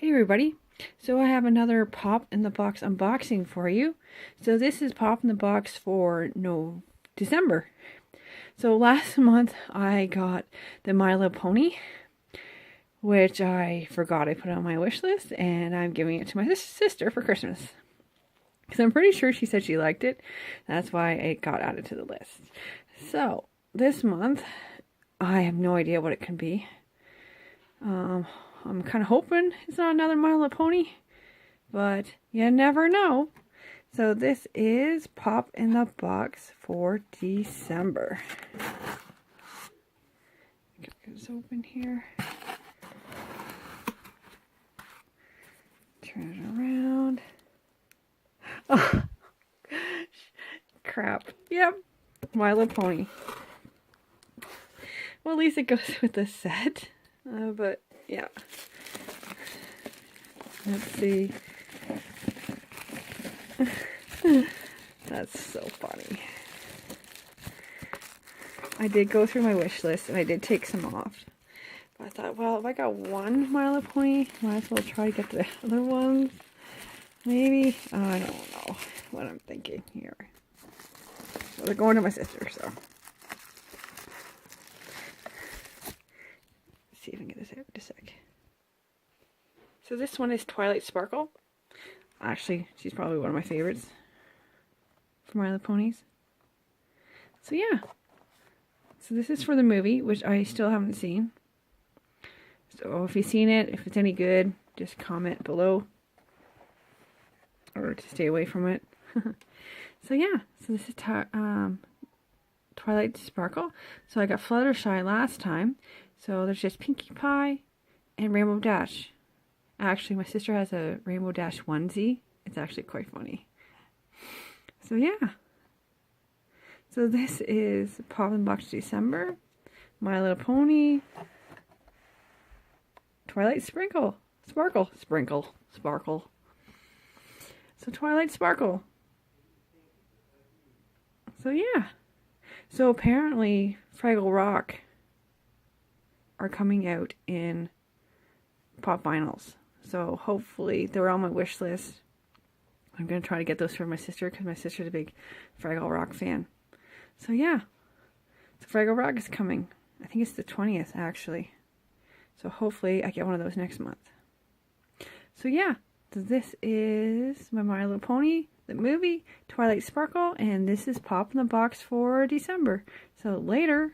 Hey everybody, so I have another Pop in the Box unboxing for you. So this is Pop in the Box for December. So last month I got the My Little Pony, which I forgot I put on my wish list, and I'm giving it to my sister for Christmas. Because I'm pretty sure she said she liked it. That's why it got added to the list. So this month, I have no idea what it can be. I'm kind of hoping it's not another My Little Pony, but you never know. So this is Pop in the Box for December. Get this open here. Turn it around. Oh, gosh. Crap. Yep. My Little Pony. Well, at least it goes with the set. But, yeah. Let's see. That's so funny. I did go through my wish list, and I did take some off. But I thought, well, if I got one My Little Pony, might as well try to get the other ones. Maybe. I don't know what I'm thinking here. Well, they're going to my sister, so. See if I can get this out in a sec. So this one is Twilight Sparkle. Actually, she's probably one of my favorites for My Little Ponies. So yeah. So this is for the movie, which I still haven't seen. So if you've seen it, if it's any good, just comment below. Or to stay away from it. So yeah. So this is Twilight Sparkle. So I got Fluttershy last time. So there's just Pinkie Pie and Rainbow Dash. Actually, my sister has a Rainbow Dash onesie. It's actually quite funny. So yeah. So this is Pop in the Box December. My Little Pony. Twilight Sparkle. Sparkle. So Twilight Sparkle. So yeah. So apparently Fraggle Rock are coming out in pop vinyls. So hopefully they're on my wish list. I'm going to try to get those for my sister because my sister's a big Fraggle Rock fan. So yeah. So Fraggle Rock is coming. I think it's the 20th actually. So hopefully I get one of those next month. So yeah. So this is My Little Pony, the movie, Twilight Sparkle, and this is Pop in the Box for December. So later.